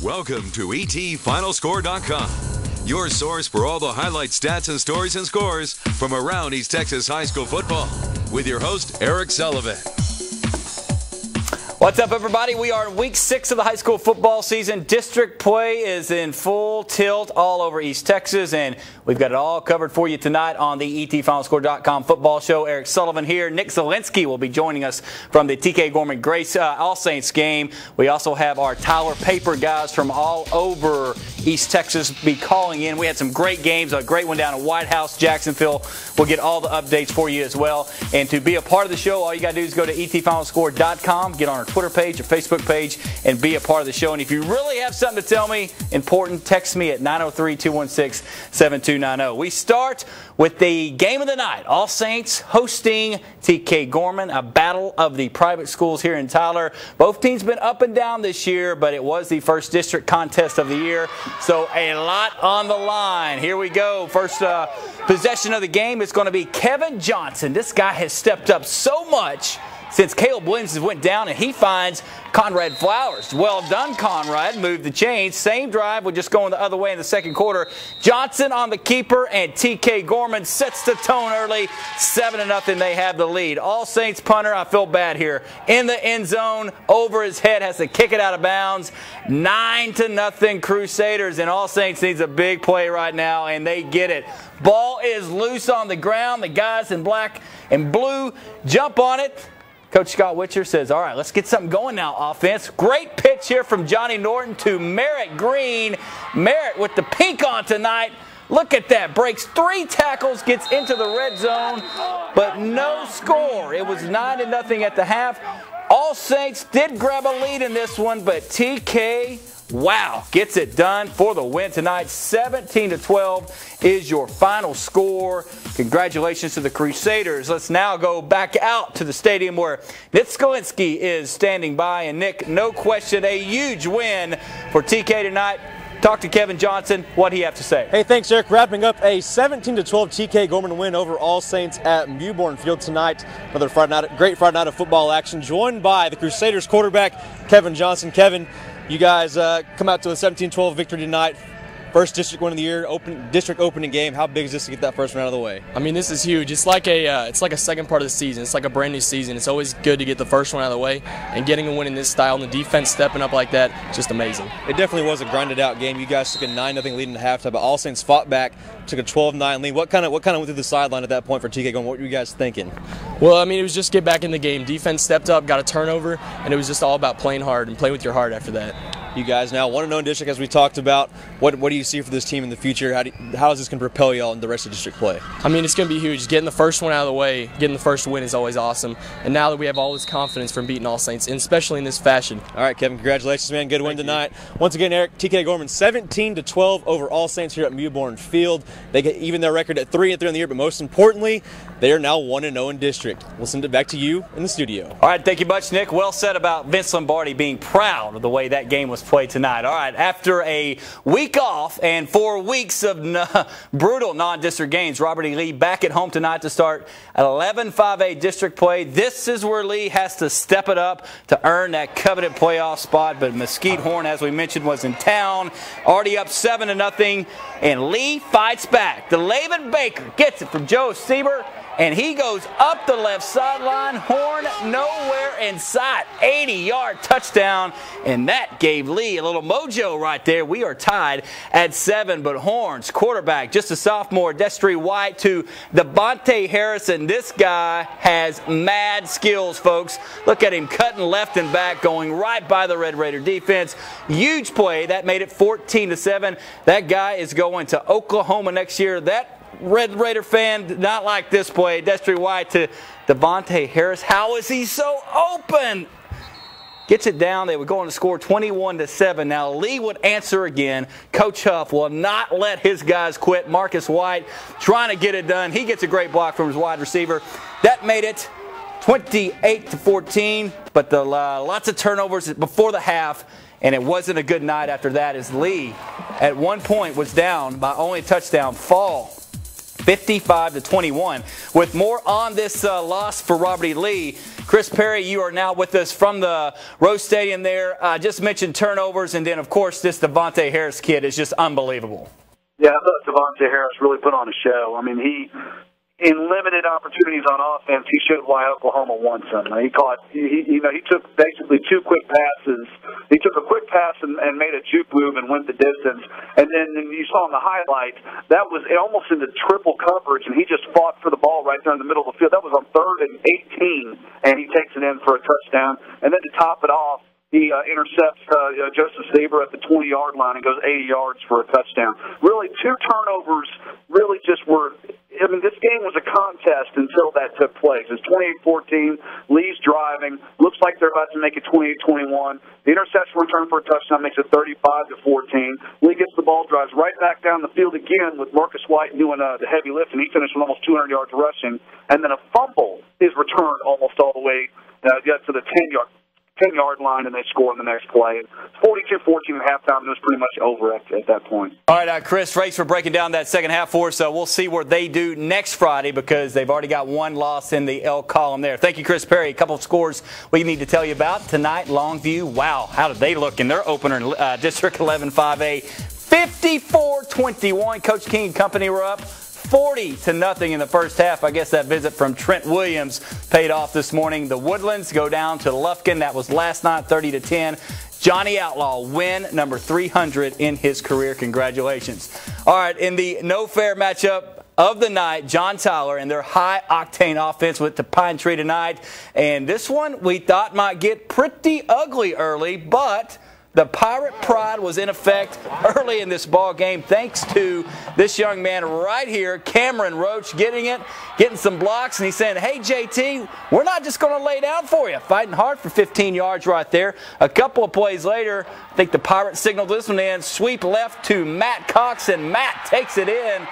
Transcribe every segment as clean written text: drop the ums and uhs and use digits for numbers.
Welcome to ETFinalscore.com, your source for all the highlight stats and stories and scores from around East Texas high school football, with your host, Eric Sullivan. What's up, everybody? We are in week 6 of the high school football season. District play is in full tilt all over East Texas, and we've got it all covered for you tonight on the ETFinalscore.com football show. Eric Sullivan here. Nick Zielinski will be joining us from the TK Gorman Grace All Saints game. We also have our Tyler Paper guys from all over East Texas be calling in. We had some great games, a great one down at White House, Jacksonville. We'll get all the updates for you as well. And to be a part of the show, all you got to do is go to ETFinalscore.com, get on our Twitter page or Facebook page, and be a part of the show. And if you really have something to tell me important, text me at 903-216-7290. We start with the game of the night. All Saints hosting TK Gorman, a battle of the private schools here in Tyler. Both teams been up and down this year, but it was the first district contest of the year, so a lot on the line. Here we go. First possession of the game is going to be Kevin Johnson. This guy has stepped up so much since Caleb Williams went down, and he finds Conrad Flowers. Well done, Conrad. Moved the chains. Same drive. We're just going the other way in the second quarter. Johnson on the keeper, and TK Gorman sets the tone early. 7-0. They have the lead. All Saints punter, I feel bad here, in the end zone, over his head, has to kick it out of bounds. 9-0 Crusaders, and All Saints needs a big play right now, and they get it. Ball is loose on the ground. The guys in black and blue jump on it. Coach Scott Witcher says, all right, let's get something going now, offense. Great pitch here from Johnny Norton to Merritt Green. Merritt with the pink on tonight. Look at that. Breaks 3 tackles, gets into the red zone, but no score. It was 9-0 at the half. All Saints did grab a lead in this one, but TK, wow, gets it done for the win tonight. 17-12 is your final score. Congratulations to the Crusaders. Let's now go back out to the stadium where Nick Zielinski is standing by. And Nick, no question, a huge win for TK tonight. Talk to Kevin Johnson. What do you have to say? Hey, thanks, Eric. Wrapping up a 17-12 TK Gorman win over All Saints at Mewborn Field tonight. Another great Friday night of football action, joined by the Crusaders quarterback, Kevin Johnson. Kevin, you guys come out to a 17-12 victory tonight. First district win of the year, district opening game. How big is this to get that first one out of the way? I mean, this is huge. It's like a second part of the season. It's like a brand new season. It's always good to get the first one out of the way, and getting a win in this style and the defense stepping up like that, just amazing. It definitely was a grinded out game. You guys took a 9-0 lead in the halftime, but All Saints fought back, took a 12-9 lead. What kind of went through the sideline at that point for TK Gorman? What were you guys thinking? Well, I mean, it was just get back in the game. Defense stepped up, got a turnover, and it was just all about playing hard and playing with your heart after that. You guys now 1-0 in district, as we talked about. What do you see for this team in the future? How is this going to propel y'all in the rest of district play? I mean, it's going to be huge. Getting the first one out of the way, getting the first win is always awesome. And now that we have all this confidence from beating All Saints, and especially in this fashion. All right, Kevin, congratulations, man. Good win tonight. Once again, Eric, TK Gorman 17-12 over All Saints here at Mewborn Field. They get even their record at 3-3 in the year, but most importantly, they are now 1-0 in district. We'll send it back to you in the studio. All right, thank you much, Nick. Well said about Vince Lombardi being proud of the way that game was played tonight. All right, after a week off and 4 weeks of brutal non-district games, Robert E. Lee back at home tonight to start 11-5A district play. This is where Lee has to step it up to earn that coveted playoff spot, but Mesquite Horn, as we mentioned, was in town, already up 7-0, and Lee fights back. DeLaven Baker gets it from Joe Sieber, and he goes up the left sideline. Horn nowhere in sight. 80-yard touchdown, and that gave Lee a little mojo right there. We are tied at 7, but Horn's quarterback, just a sophomore, Destry White, to Devontae Harrison. This guy has mad skills, folks. Look at him cutting left and back, going right by the Red Raider defense. Huge play. That made it 14-7. That guy is going to Oklahoma next year. That Red Raider fan did not like this play. Destry White to Devontae Harris. How is he so open? Gets it down. They were going to score 21-7. Now Lee would answer again. Coach Huff will not let his guys quit. Marcus White trying to get it done. He gets a great block from his wide receiver. That made it 28-14. But lots of turnovers before the half. And it wasn't a good night after that, as Lee at one point was down by only a touchdown. Fall 55-21. With more on this loss for Robert E. Lee, Chris Perry, you are now with us from the Rose Stadium there. Just mentioned turnovers, and then, of course, this Devontae Harris kid is just unbelievable. Yeah, I thought Devontae Harris really put on a show. I mean, in limited opportunities on offense, he showed why Oklahoma won some. He took basically two quick passes. He took a quick pass and made a juke move and went the distance. And then you saw in the highlight, that was almost into triple coverage, and he just fought for the ball right there in the middle of the field. That was on 3rd and 18, and he takes it in for a touchdown. And then to top it off, he intercepts Joseph Saber at the 20-yard line and goes 80 yards for a touchdown. Really, two turnovers really just were – I mean, this game was a contest until that took place. It's 28-14. Lee's driving. Looks like they're about to make it 28-21. The interception return for a touchdown makes it 35-14. Lee gets the ball, drives right back down the field again with Marcus White doing the heavy lift, and he finished with almost 200 yards rushing. And then a fumble is returned almost all the way to the 10-yard line, and they score in the next play. 42-14 at halftime, and it was pretty much over at that point. All right, Chris, thanks for breaking down that second half for us. We'll see what they do next Friday because they've already got one loss in the L column there. Thank you, Chris Perry. A couple of scores we need to tell you about tonight. Longview, wow, how did they look in their opener in District 11 5A? 54-21. Coach King and company were up 40-0 in the first half. I guess that visit from Trent Williams paid off this morning. The Woodlands go down to Lufkin. That was last night, 30-10. Johnny Outlaw win number 300 in his career. Congratulations. All right, in the no-fair matchup of the night, John Tyler and their high-octane offense went to Pine Tree tonight. And this one we thought might get pretty ugly early, but the Pirate pride was in effect early in this ball game thanks to this young man right here, Cameron Roach, getting some blocks, and he's saying, hey, JT, we're not just going to lay down for you. Fighting hard for 15 yards right there. A couple of plays later, I think the Pirates signaled this one in, sweep left to Matt Cox, and Matt takes it in.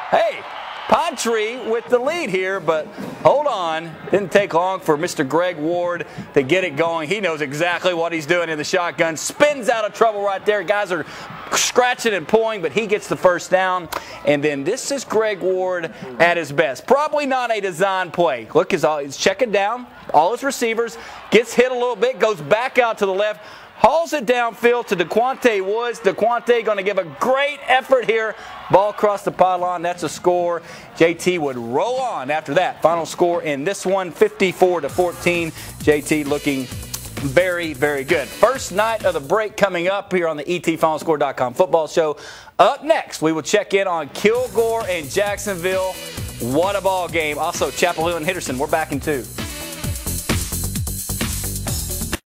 Hey, Pine Tree with the lead here, but hold on. Didn't take long for Mr. Greg Ward to get it going. He knows exactly what he's doing in the shotgun. Spins out of trouble right there. Guys are scratching and pulling, but he gets the first down. And then this is Greg Ward at his best. Probably not a design play. Look, he's checking down all his receivers, gets hit a little bit, goes back out to the left, hauls it downfield to DeQuante Woods. DeQuante going to give a great effort here. Ball across the pylon. That's a score. JT would roll on after that. Final score in this one, 54-14. JT looking very, very good. First night of the break coming up here on the ETFinalScore.com football show. Up next, we will check in on Kilgore and Jacksonville. What a ball game. Also, Chapel Hill and Henderson. We're back in 2.